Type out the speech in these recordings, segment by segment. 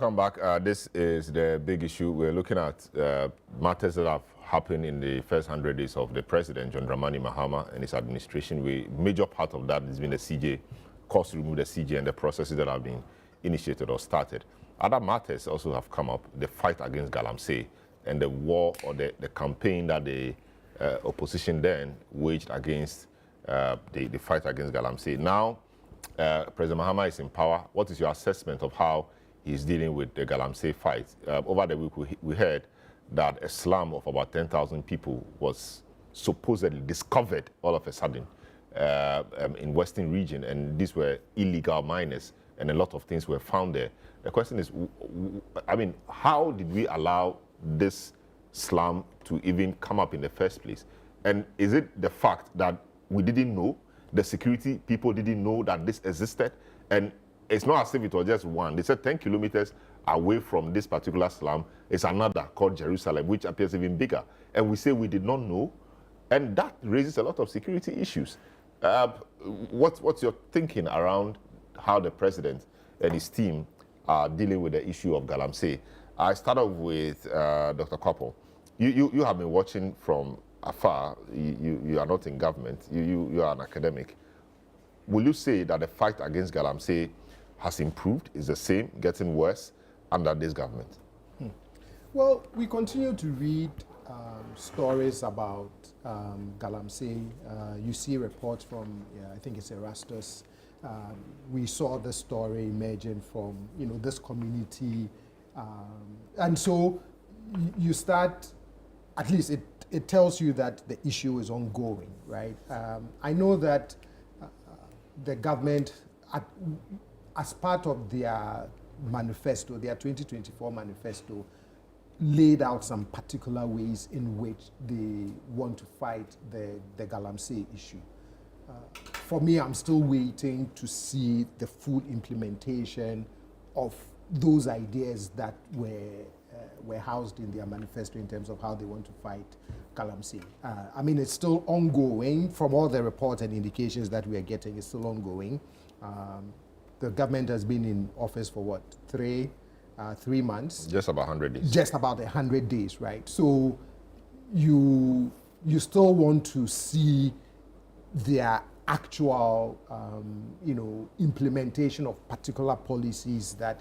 Come back. This is the big issue. We're looking at matters that have happened in the first 100 days of the president, John Dramani Mahama, and his administration. Major part of that has been the CJ, cost to remove the CJ and the processes that have been initiated or started. Other matters also have come up, the fight against Galamsey and the war or the campaign that the opposition then waged against the fight against Galamsey. Now, President Mahama is in power. What is your assessment of how he's dealing with the Galamsey fight? Over the week, we heard that a slum of about 10,000 people was supposedly discovered all of a sudden in Western region, and these were illegal miners, and a lot of things were found there. The question is, I mean, how did we allow this slum to even come up in the first place? And is it the fact that we didn't know, the security people didn't know that this existed? And it's not as if it was just one. They said 10 kilometers away from this particular slum is another called Jerusalem, which appears even bigger. And we say we did not know. And that raises a lot of security issues. What's your thinking around how the president and his team are dealing with the issue of Galamsey? I start off with Dr. Koppel. You have been watching from afar. You are not in government. You are an academic. Will you say that the fight against Galamsey has improved, is the same, getting worse under this government? Well, we continue to read stories about Galamsey. You see reports from, I think it's Erastus. We saw the story emerging from, this community. And so you start, at least it tells you that the issue is ongoing, right? I know that the government, as part of their manifesto, their 2024 manifesto, laid out some particular ways in which they want to fight the Galamsey issue. For me, I'm still waiting to see the full implementation of those ideas that were housed in their manifesto in terms of how they want to fight Galamsey. I mean, it's still ongoing. From all the reports and indications that we are getting, it's still ongoing. The government has been in office for what, 3 months? Just about 100 days. Just about 100 days, right? So you still want to see their actual, implementation of particular policies that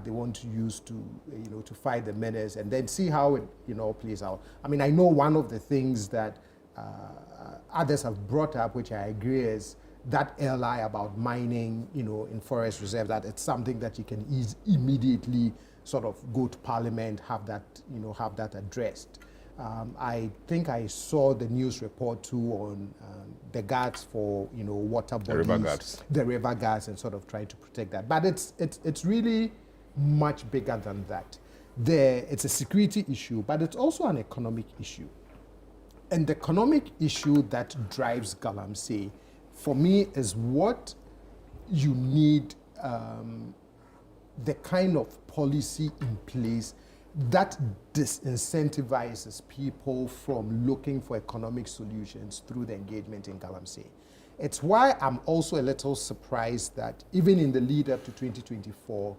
they want to use to fight the menace, and then see how it plays out. I mean, I know one of the things that others have brought up, which I agree, is that lie about mining, in forest reserve, that it's something that you can immediately sort of go to Parliament, have that addressed. I think I saw the news report too on the guards for water bodies, the river guards, and sort of trying to protect that. But it's really much bigger than that. It's a security issue, but it's also an economic issue. And the economic issue that drives Galamsey, for me, is what you need, the kind of policy in place that disincentivizes people from looking for economic solutions through the engagement in Galamsey. It's why I'm also a little surprised that even in the lead up to 2024,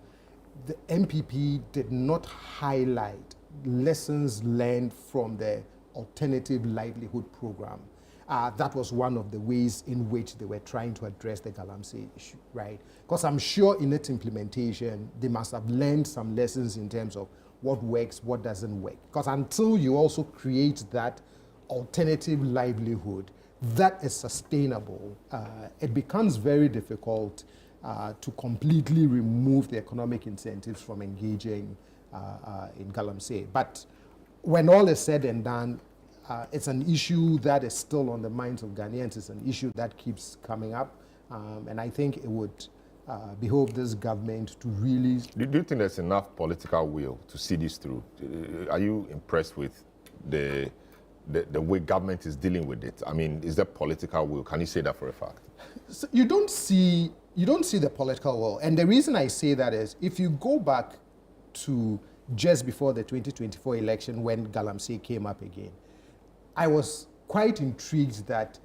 the MPP did not highlight lessons learned from the alternative livelihood program. That was one of the ways in which they were trying to address the Galamsey issue, right? Because I'm sure in its implementation, they must have learned some lessons in terms of what works, what doesn't work. Because until you also create that alternative livelihood that is sustainable, it becomes very difficult to completely remove the economic incentives from engaging in Galamsey. But when all is said and done, it's an issue that is still on the minds of Ghanaians. It's an issue that keeps coming up. And I think it would behoove this government to really... Do you think there's enough political will to see this through? Are you impressed with the way government is dealing with it? I mean, is there political will? Can you say that for a fact? So you don't see the political will. And the reason I say that is, if you go back to just before the 2024 election when Galamsey came up again, I was quite intrigued that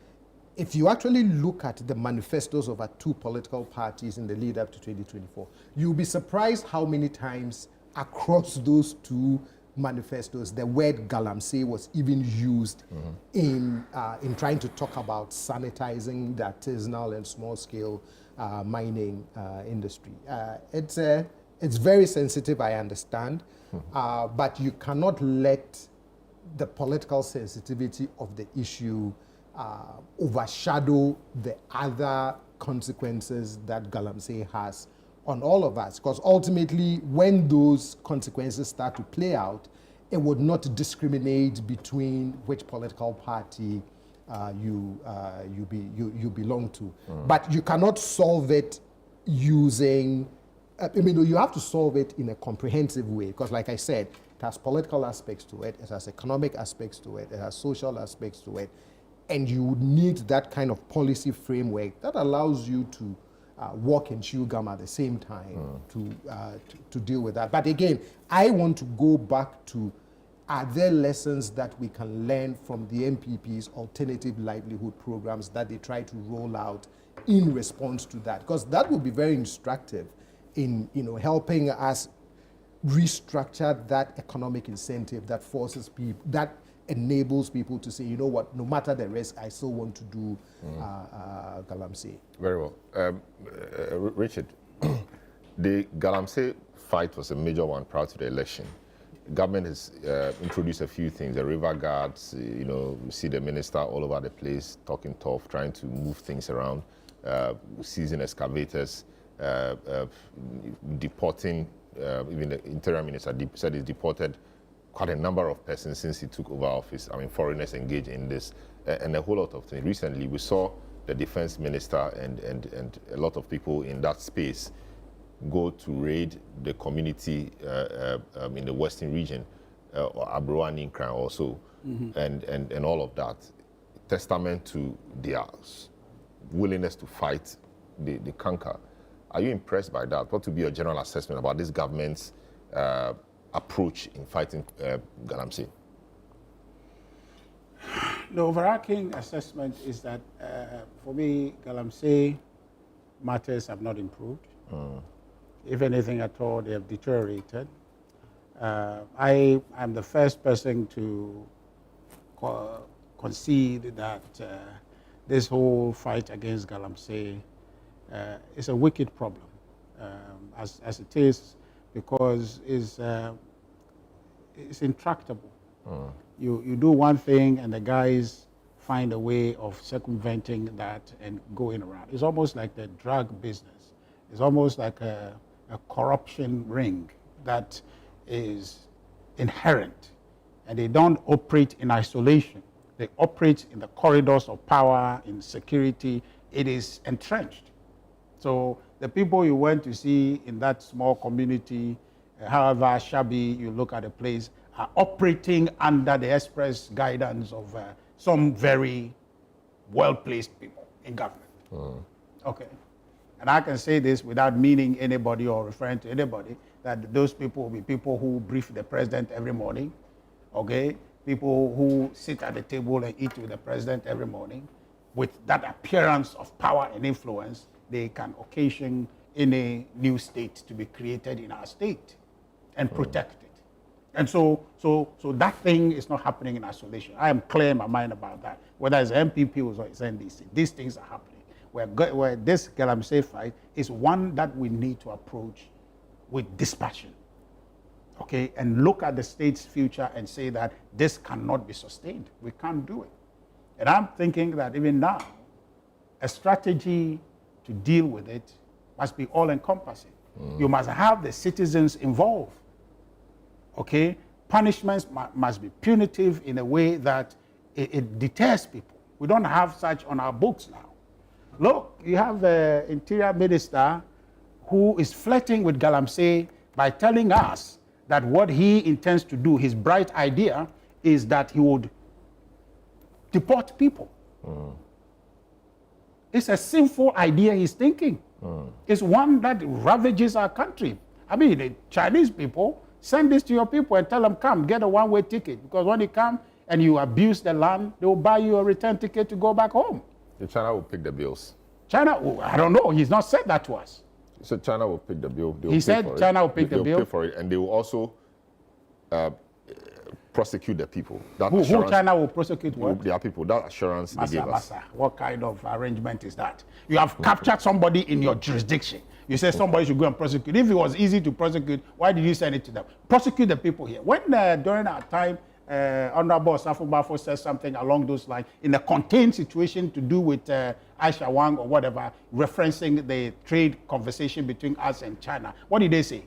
if you actually look at the manifestos of our two political parties in the lead up to 2024, you'll be surprised how many times across those two manifestos the word Galamsey was even used in trying to talk about sanitizing the artisanal and small-scale mining industry. It's very sensitive, I understand, but you cannot let the political sensitivity of the issue overshadow the other consequences that Galamsey has on all of us. Because ultimately, when those consequences start to play out, it would not discriminate between which political party you belong to. But you cannot solve it using, you have to solve it in a comprehensive way. Because like I said, it has political aspects to it, it has economic aspects to it, it has social aspects to it. And you need that kind of policy framework that allows you to walk and chew gum at the same time to deal with that. But again, I want to go back to, are there lessons that we can learn from the MPP's alternative livelihood programs that they try to roll out in response to that? Because that will be very instructive in helping us restructure that economic incentive that forces people, that enables people to say, you know what, no matter the risk, I still want to do Galamsey. Very well. Richard, the Galamsey fight was a major one prior to the election. Government has introduced a few things, the river guards, we see the minister all over the place talking tough, trying to move things around, seizing excavators, deporting, even the interior minister said he's deported quite a number of persons since he took over office. Foreigners engaged in this, and a whole lot of things. Recently, we saw the defense minister and a lot of people in that space go to raid the community in the western region, or Abroa Ninkran also, and all of that. Testament to their willingness to fight the canker. Are you impressed by that? What would be your general assessment about this government's approach in fighting Galamsey? The overarching assessment is that, for me, Galamsey matters have not improved. If anything at all, they have deteriorated. I am the first person to concede that this whole fight against Galamsey is a wicked problem, as it is, because it's intractable. You do one thing and the guys find a way of circumventing that and going around. It's almost like the drug business. It's almost like a corruption ring that is inherent, and they don't operate in isolation. They operate in the corridors of power, in security. It is entrenched. So the people you went to see in that small community, however shabby you look at the place, are operating under the express guidance of some very well-placed people in government. Okay. And I can say this without meaning anybody or referring to anybody, that those people will be people who brief the president every morning, okay? People who sit at the table and eat with the president every morning. With that appearance of power and influence, they can occasion any new state to be created in our state and protect it. And so that thing is not happening in isolation. I am clear in my mind about that. Whether it's MPP or it's NDC, these things are happening. Where this Galamsey fight is one that we need to approach with dispassion, okay? And look at the state's future and say that this cannot be sustained. We can't do it. And I'm thinking that even now, a strategy to deal with it must be all-encompassing. You must have the citizens involved, okay? Punishments must be punitive in a way that it deters people. We don't have such on our books now. Look, you have the interior minister who is flirting with Galamsey by telling us that what he intends to do, his bright idea, is that he would deport people. It's a sinful idea he's thinking. It's one that ravages our country. The Chinese people, send this to your people and tell them, come, get a one-way ticket. Because when you come and you abuse the land, they will buy you a return ticket to go back home. The China will pick the bills. China, I don't know. He's not said that to us. So China will pick the bill. He said China will pick the bill. They'll pay for it, and they will also prosecute the people. Who China will prosecute what? Their people. That assurance they gave us. What kind of arrangement is that? You have captured somebody in your jurisdiction. You say somebody should go and prosecute. If it was easy to prosecute, why did you send it to them? Prosecute the people here. When during our time, Honorable Osafo Bafo said something along those lines in a contained situation to do with Aisha Wang or whatever, referencing the trade conversation between us and China. What did they say?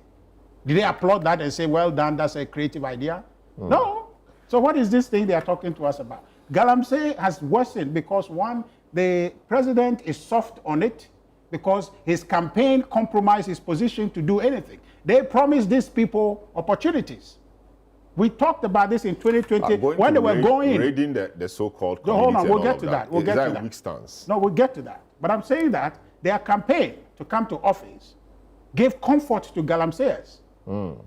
Did they applaud that and say, well done, that's a creative idea? No. So what is this thing they are talking to us about? Galamsey has worsened because, one, the president is soft on it because his campaign compromised his position to do anything. They promised these people opportunities. We talked about this in 2020 when they were going in. Raiding the so-called community. Hold on, we'll get to that. We'll get to that. Is that a weak stance? No, we'll get to that. But I'm saying that their campaign to come to office gave comfort to Galamseyers.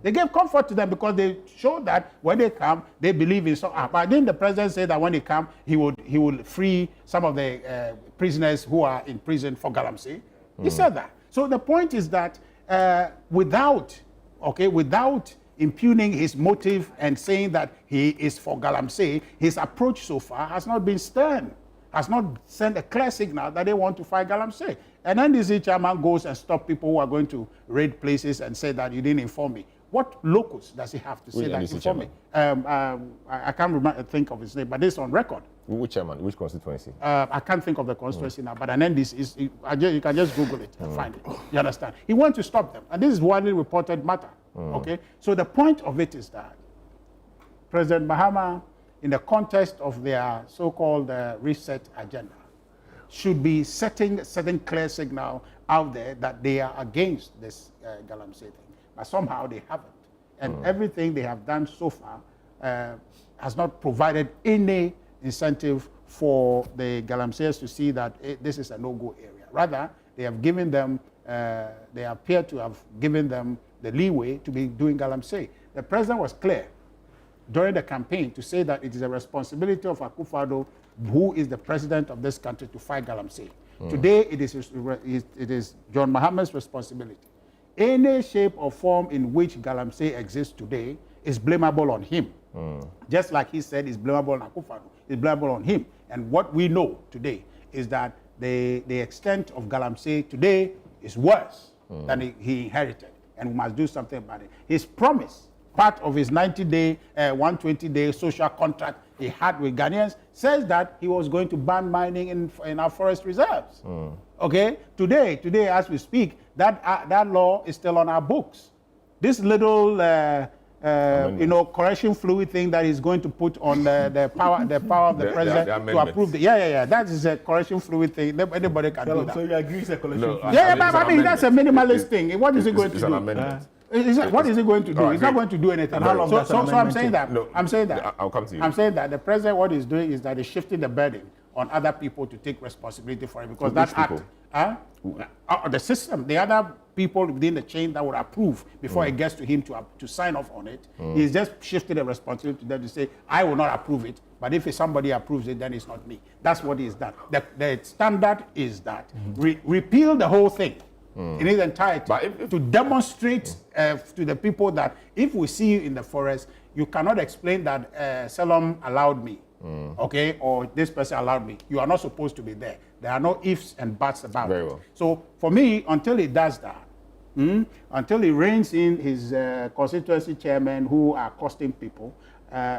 They gave comfort to them because they showed that when they come, they believe in some. But then the president said that when they come, he would free some of the prisoners who are in prison for Galamsey. He said that. So the point is that without impugning his motive and saying that he is for Galamsey, his approach so far has not been stern, has not sent a clear signal that they want to fight Galamsey. And then this chairman goes and stop people who are going to raid places and say that you didn't inform me. What locus does he have to say that inform me? I can't think of his name, but this is on record. Which chairman? Which constituency? I can't think of the constituency now, but an end you can just Google it and find it. You understand? He wants to stop them, and this is widely reported matter. Okay, so the point of it is that President Mahama, in the context of their so-called reset agenda, should be setting clear signal out there that they are against this Galamsey thing, but somehow they haven't, and everything they have done so far has not provided any incentive for the Galamseyers to see that this is a no-go area. Rather, they have given them, they appear to have given them the leeway to be doing Galamsey. The president was clear during the campaign to say that it is a responsibility of Akufo-Addo, who is the president of this country, to fight Galamsey. Today, it is John Mahama's responsibility. Any shape or form in which Galamsey exists today is blamable on him. Just like he said, it's blamable on Akufo-Addo, it's blamable on him. And what we know today is that the extent of Galamsey today is worse than he inherited, and we must do something about it. His promise, part of his 90-day, 120-day social contract he had with Ghanaians, says that he was going to ban mining in our forest reserves. Okay, today as we speak, that law is still on our books. This little correction fluid thing that he's going to put on the power of the president to approve the that is a correction fluid thing. Anybody can do that. So you agree it's a correction fluid? But I mean that's a minimalist thing. What is he going to do? An amendment. What is he going to do? He's not going to do anything. And how long so I'm saying that. No, I'm saying that. I'll come to you. I'm saying that the president, what he's doing is that he's shifting the burden on other people to take responsibility for it, because that act, the system, the other people within the chain that would approve before it gets to him to sign off on it, he's just shifted the responsibility to them to say, I will not approve it, but if somebody approves it, then it's not me. That's what he's done. The standard is that repeal the whole thing in its entirety, to demonstrate to the people that if we see you in the forest, you cannot explain that Selom allowed me, okay, or this person allowed me. You are not supposed to be there. There are no ifs and buts about Very it. well. So for me, until he does that, until he reins in his constituency chairmen who are costing people,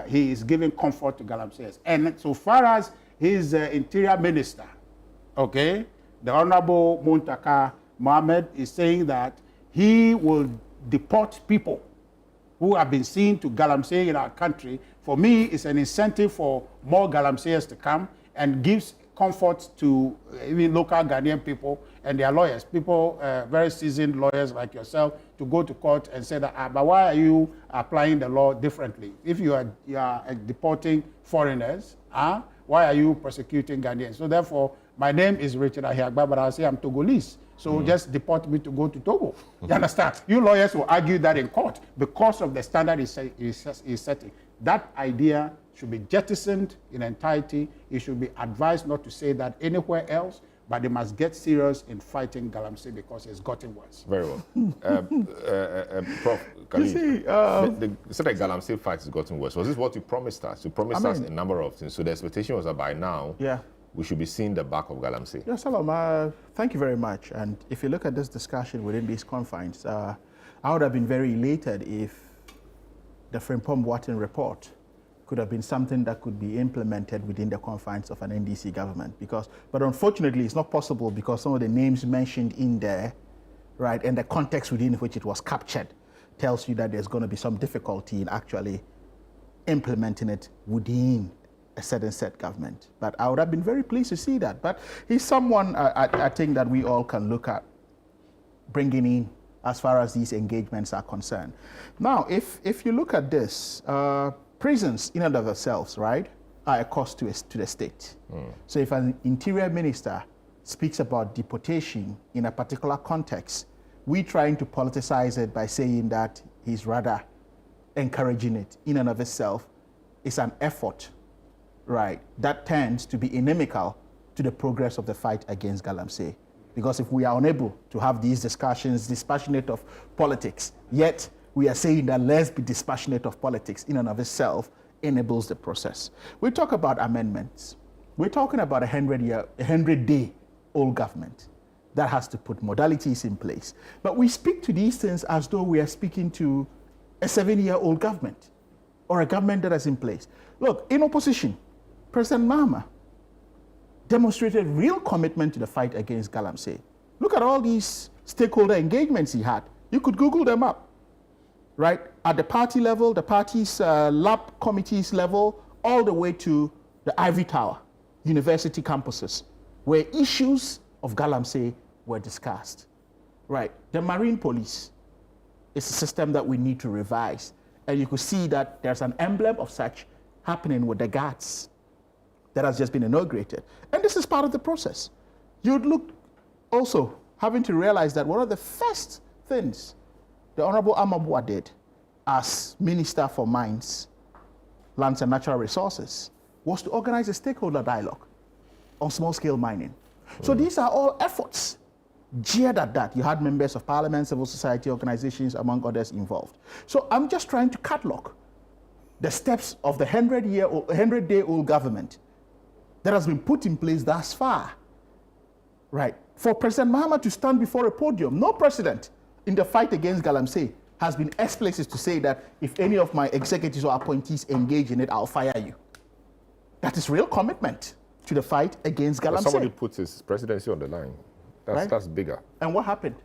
he is giving comfort to Galamseyers. And so far as his interior minister, okay, the Honorable Muntaka Mohammed is saying that he will deport people who have been seen to Galamsey in our country. For me, it's an incentive for more Galamseyers to come, and gives comfort to even local Ghanaian people and their lawyers, people, very seasoned lawyers like yourself, to go to court and say that, but why are you applying the law differently? If you are deporting foreigners, why are you persecuting Ghanaians? So therefore, my name is Richard Ahiagba, but I'll say I'm Togolese. so just deport me to go to Togo. You understand? You lawyers will argue that in court because of the standard is setting. That idea should be jettisoned in entirety. It should be advised not to say that anywhere else, but they must get serious in fighting Galamsey because it's gotten worse. Very well. Prof, can you see, the Galamsey fight has gotten worse. Was this what you promised us? You promised us a number of things. So the expectation was that by now, we should be seeing the back of Galamsey. Yeah, Salam, thank you very much. And if you look at this discussion within these confines, I would have been very elated if the Frimpong Boateng report could have been something that could be implemented within the confines of an NDC government. But unfortunately, it's not possible because some of the names mentioned in there, right, and the context within which it was captured tells you that there's going to be some difficulty in actually implementing it within a certain set government. But I would have been very pleased to see that. But he's someone I think that we all can look at bringing in as far as these engagements are concerned. Now, if you look at this, prisons in and of themselves, right, are a cost to the state. So if an interior minister speaks about deportation in a particular context, we trying to politicize it by saying that he's rather encouraging it in and of itself is an effort, right, that tends to be inimical to the progress of the fight against Galamsey. Because if we are unable to have these discussions dispassionate of politics, yet we are saying that let's be dispassionate of politics in and of itself enables the process. We talk about amendments. We're talking about a 100-day-old government that has to put modalities in place. But we speak to these things as though we are speaking to a 7-year-old government or a government that is in place. Look, in opposition, President Mahama demonstrated real commitment to the fight against Galamsey. Look at all these stakeholder engagements he had. You could Google them up, right? At the party level, the party's lab committees level, all the way to the Ivory Tower, university campuses, where issues of Galamsey were discussed, right? The Marine Police is a system that we need to revise. And you could see that there's an emblem of such happening with the guards that has just been inaugurated. And this is part of the process. You'd look also having to realize that one of the first things the Honorable Amabua did as Minister for Mines, Lands and Natural Resources was to organize a stakeholder dialogue on small-scale mining. So these are all efforts geared at that. You had members of parliament, civil society organizations, among others involved. So I'm just trying to catalog the steps of the 100-day-old government that has been put in place thus far, right? For President Mahama to stand before a podium, no president in the fight against Galamsey has been explicit to say that if any of my executives or appointees engage in it, I'll fire you. That is real commitment to the fight against Galamsey. Somebody puts his presidency on the line. That's bigger. And what happened?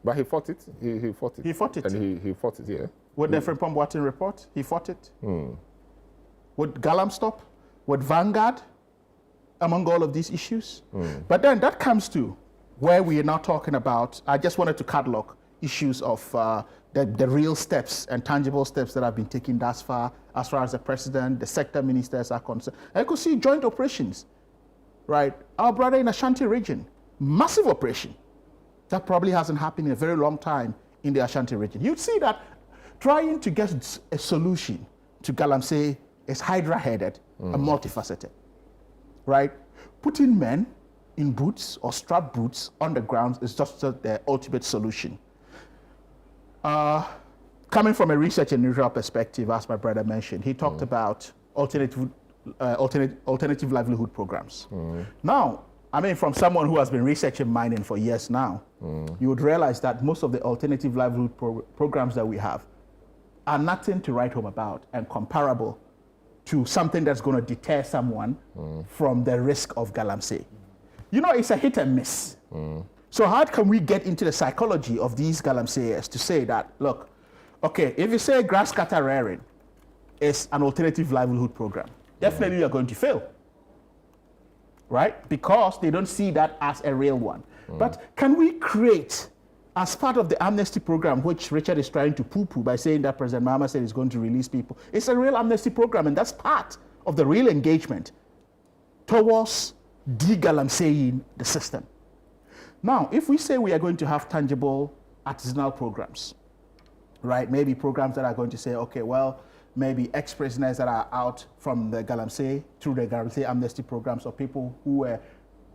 But he fought it. He fought it. He fought it. And he fought it, yeah. With the Frimpong Boateng report, he fought it. With Galamstop, with Vanguard, among all of these issues. But then that comes to where we are now talking about, I just wanted to catalog issues of the real steps and tangible steps that have been taken thus far as the president, the sector ministers are concerned. And you could see joint operations, right? Our brother in Ashanti region, massive operation. That probably hasn't happened in a very long time in the Ashanti region. You'd see that trying to get a solution to Galamsey is hydra-headed and multifaceted, right? Putting men in boots or strap boots on the ground is just the ultimate solution. Coming from a research and neutral perspective, as my brother mentioned, he talked about alternative livelihood programs. Now, I mean, from someone who has been researching mining for years now, you would realize that most of the alternative livelihood programs that we have are nothing to write home about and comparable to something that's going to deter someone from the risk of Galamsey. You know, it's a hit and miss. So how can we get into the psychology of these Galamseyers to say that, look, okay, if you say grass cutter rearing is an alternative livelihood program, definitely you're going to fail, right? Because they don't see that as a real one. But can we create, as part of the amnesty program, which Richard is trying to poo-poo by saying that President Mahama said he's going to release people, it's a real amnesty program, and that's part of the real engagement towards de-Galamseying the system. Now, if we say we are going to have tangible artisanal programs, right? Maybe programs that are going to say, okay, well, maybe ex-prisoners that are out from the Galamsey through the Galamsey amnesty programs, or people who were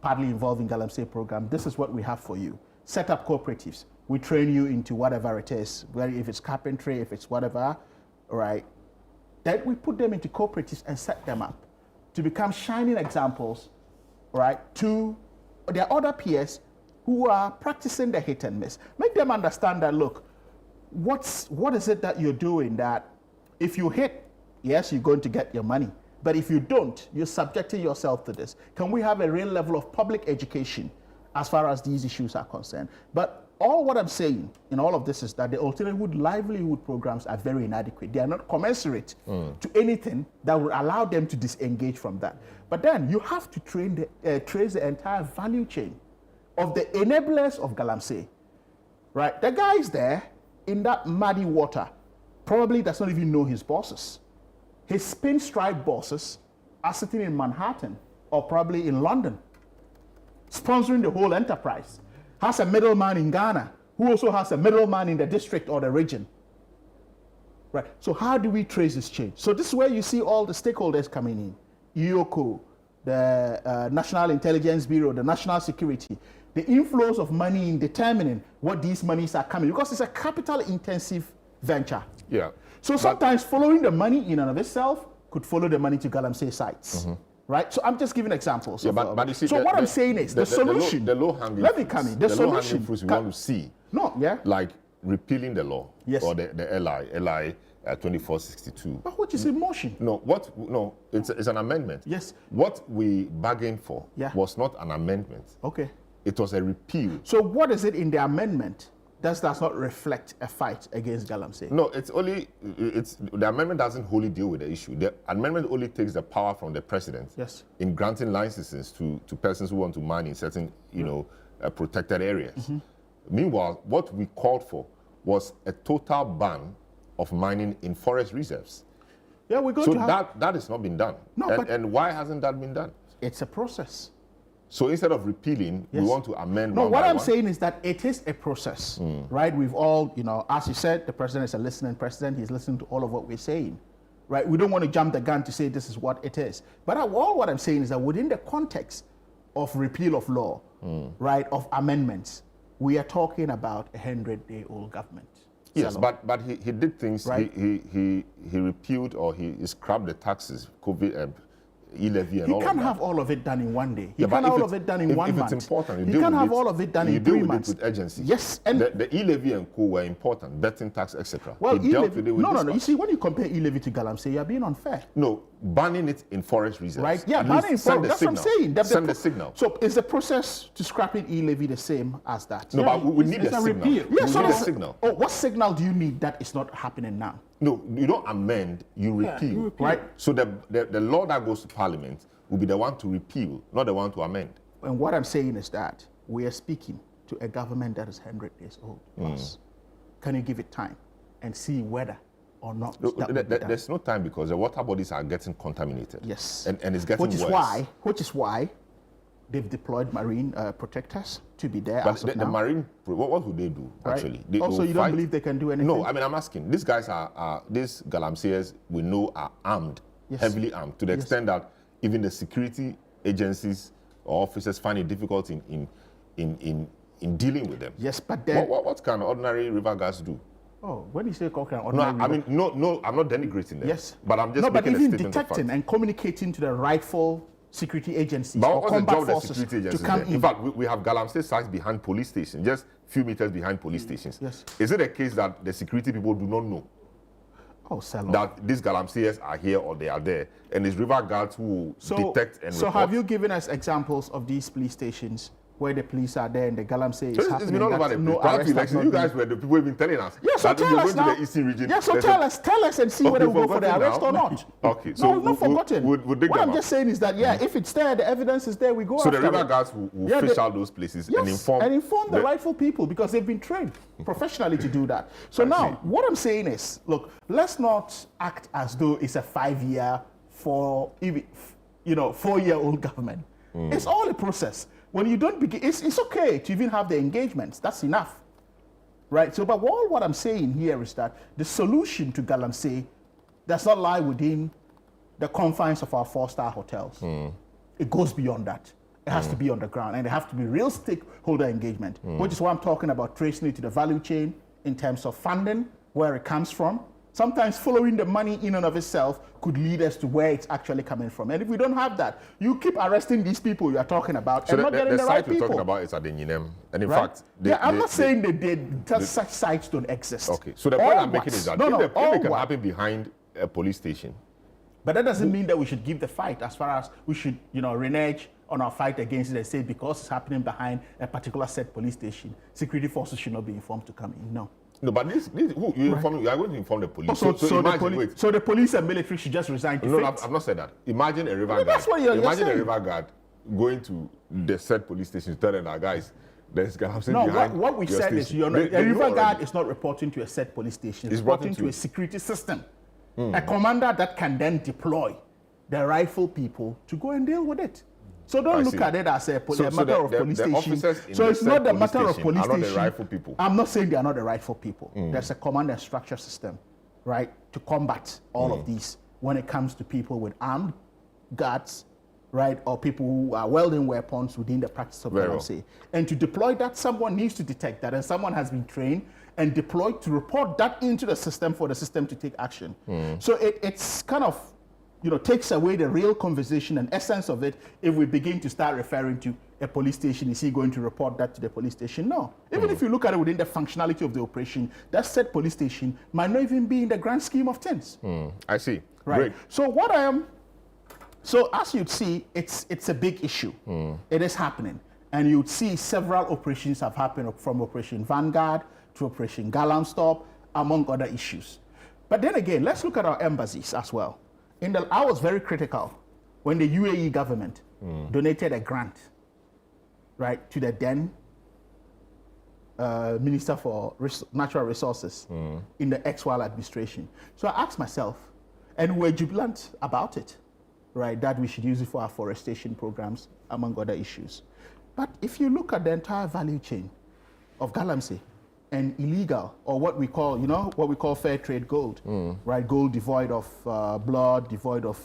partly involved in Galamsey program, this is what we have for you. Set up cooperatives. We train you into whatever it is, whether if it's carpentry, if it's whatever, right? Then we put them into cooperatives and set them up to become shining examples, right, to their other peers who are practicing the hit and miss. Make them understand that, look, what is it that you're doing that if you hit, yes, you're going to get your money. But if you don't, you're subjecting yourself to this. Can we have a real level of public education as far as these issues are concerned? But all what I'm saying in all of this is that the alternative livelihood programs are very inadequate. They are not commensurate to anything that would allow them to disengage from that. But then you have to trace the entire value chain of the enablers of Galamsey, right? The guy is there in that muddy water, probably does not even know his bosses. His pinstripe bosses are sitting in Manhattan or probably in London, sponsoring the whole enterprise. Has a middleman in Ghana who also has a middleman in the district or the region. Right. So how do we trace this chain? So this is where you see all the stakeholders coming in. EOCO, the National Intelligence Bureau, the National Security, the inflows of money in determining what these monies are coming, because it's a capital intensive venture. Yeah. So sometimes following the money in and of itself could follow the money to Galamsey sites. Right? So I'm just giving examples. Yeah, but you see, so what I'm saying is the solution. The low-hanging Let me come in. The solution. Fruits we want to see. No, yeah. Like repealing the law. Yes. Or the LI 2462. But which is in motion. No, it's an amendment. Yes. What we bargained for was not an amendment. Okay. It was a repeal. So what is it in the amendment that does not reflect a fight against Galamsey? No, the amendment doesn't wholly deal with the issue. The amendment only takes the power from the president in granting licenses to persons who want to mine in certain, protected areas. Meanwhile, what we called for was a total ban of mining in forest reserves. Yeah, we're going so to have... that has not been done. No, and why hasn't that been done? It's a process. So instead of repealing, we want to amend. No, what I'm saying is that it is a process, right? We've all, as you said, the president is a listening president. He's listening to all of what we're saying, right? We don't want to jump the gun to say this is what it is. But all what I'm saying is that within the context of repeal of law, right, of amendments, we are talking about a 100-day-old government. Yes, but he did things. Right? He repealed or he scrapped the taxes, COVID. E-levy and all of that. He can't have all of it done in one day. He can't have all of it done in 1 month. If it's important, he can't have all of it done in 3 months. You deal with urgency. Yes. And the e-levy and co were important, betting tax, etc. Well, no. You see, when you compare e-levy to Galamsey, you're being unfair. No, banning it in forest reserves. Right, yeah, banning in forest. That's what I'm saying. Send the signal. So is the process to scrapping e-levy the same as that? No, but we need a signal. Repeal. Yes, we need a signal. Oh, what signal do you need that is not happening now? No, you don't amend, you repeal. Right? So the law that goes to Parliament will be the one to repeal, not the one to amend. And what I'm saying is that we are speaking to a government that is 100 days old plus. Can you give it time and see whether or not there's no time because the water bodies are getting contaminated. Yes. And it's getting worse. Which is why they've deployed marine protectors to be there. But the marine, what would they do, actually? They also, you don't believe they can do anything? No, I mean, I'm asking. These guys these Galamseyers we know are armed, heavily armed, to the extent that even the security agencies or officers find it difficult in dealing with them. Yes, but then... What can ordinary river guards do? Oh, when you say ordinary no, I mean, no, I'm not denigrating them. Yes. But I'm just making a statement but even detecting and communicating to the rightful security agencies or combat forces to come in. In fact, we have Galamsey sites behind police stations, just a few meters behind police stations. Yes. Is it a case that the security people do not know that these Galamseyers are here or they are there, and it's river guards who detect and report? So have you given us examples of these police stations where the police are there and the Galamsey is happening? It's been all about it. You guys were the people who've been telling us. Yeah, so tell us now. To the eastern region. Yeah, so tell us and see whether we go for the arrest or not. Okay, so no, not forgotten. What I'm just saying is that, if it's there, the evidence is there, we go after it. So the river guards will fish out those places and inform the rightful people because they've been trained professionally to do that. So now, what I'm saying is, look, let's not act as though it's a 5-year, 4-year-old government. It's all a process. when you don't begin, it's okay to even have the engagements. That's enough, right? So, but all what I'm saying here is that the solution to Galamsey does not lie within the confines of our 4-star hotels. It goes beyond that. It has to be on the ground, and there have to be real stakeholder engagement, which is why I'm talking about tracing it to the value chain in terms of funding, where it comes from. Sometimes following the money in and of itself could lead us to where it's actually coming from. And if we don't have that, you keep arresting these people you are talking about and not getting the right people. The site we're talking about is at the Nyinem. And in Right? fact... I'm not saying that such sites don't exist. Okay, so the point I'm making is that if it can happen behind a police station... But that doesn't mean that we should give the fight as far as we should, renege on our fight against it and say because it's happening behind a particular set police station, security forces should not be informed to come in. No. No, but who you are going to inform the police. So the police and military should just resign to No, fate. I've not said that. Imagine a river guard. That's what you're Imagine saying. a river guard going to the said police station telling our guys, there's Galamsey No, behind what we your said is station. a river guard is not reporting to a set police station. It's reporting to a security system. A commander that can then deploy the rightful people to go and deal with it. So don't look at it as a matter of police station. So it's not the matter of police station. Are not the rightful people. I'm not saying they are not the rightful people. There's a command and structure system, right, to combat all of these when it comes to people with armed guards, right, or people who are wielding weapons within the practice of Galamsey. And to deploy that, someone needs to detect that, and someone has been trained and deployed to report that into the system for the system to take action. So it's kind of, takes away the real conversation and essence of it if we begin to start referring to a police station. Is he going to report that to the police station? No. Even if you look at it within the functionality of the operation, that said police station might not even be in the grand scheme of things. I see. Right. Great. So as you'd see, it's a big issue. It is happening. And you'd see several operations have happened, from Operation Vanguard to Operation Galamsey, among other issues. But then again, let's look at our embassies as well. I was very critical when the UAE government donated a grant, right, to the then Minister for Natural Resources in the ex-Wal administration. So I asked myself, and we're jubilant about it, right, that we should use it for our forestation programs, among other issues. But if you look at the entire value chain of Galamsey, and illegal, or what we call fair trade gold, right? Gold devoid of blood, devoid of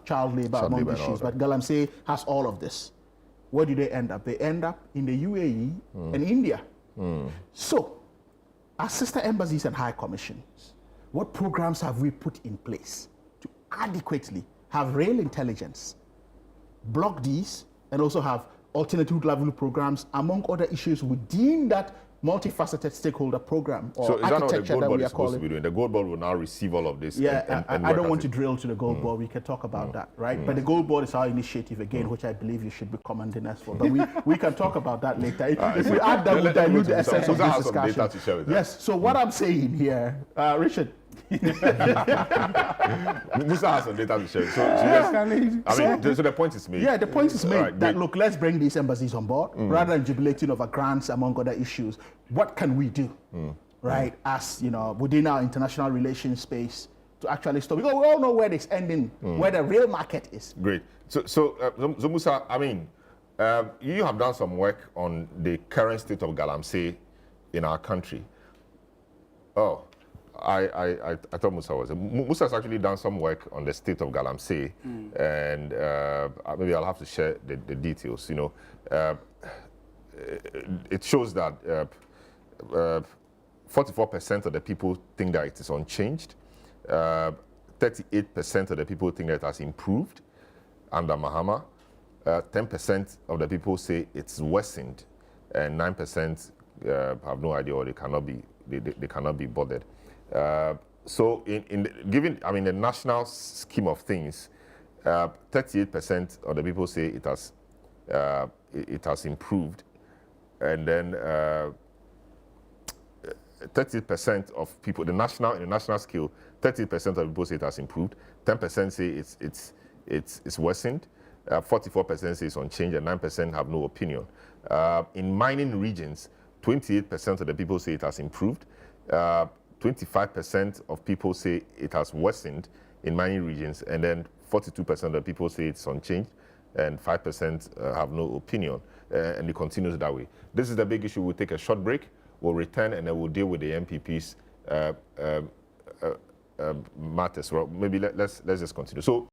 child labor, among issues. But Galamsey has all of this. Where do they end up? They end up in the UAE and India. So, as sister embassies and high commissions, what programs have we put in place to adequately have real intelligence, block these, and also have alternative level programs, among other issues within that multifaceted stakeholder program or so is architecture that, that we are supposed calling. to be doing? The gold board will now receive all of this. Yeah, I don't want to drill to the gold board. We can talk about that, right? But the gold board is our initiative again, which I believe you should be commending us for. But we can talk about that later. If we add that, we dilute the essence of this discussion. Yes. So what I'm saying here, Richard. Musa has some data to share. So the point is made. Yeah, the point is made right, that, look, let's bring these embassies on board rather than jubilating over grants, among other issues. What can we do, right, as, within our international relations space to actually stop? Because we all know where it's ending, where the real market is. Great. So Musa, you have done some work on the current state of Galamsey in our country. Oh. I thought Musa was. Musa has actually done some work on the state of Galamsey, and maybe I'll have to share the details. It shows that 44% of the people think that it is unchanged. 38% of the people think that it has improved under Mahama. 10% of the people say it's worsened, and 9% have no idea, or they cannot be bothered. So in the national scheme of things, 38% of the people say it has improved, and then 30% of people, in the national scale, 30% of people say it has improved, 10% say it's worsened, 44% say it's unchanged, and 9% have no opinion. In mining regions, 28% of the people say it has improved. 25% of people say it has worsened in mining regions, and then 42% of the people say it's unchanged, and 5% have no opinion. and it continues that way. This is the big issue. We'll take a short break, we'll return, and then we'll deal with the MPP's matters. Well, maybe let's just continue. So.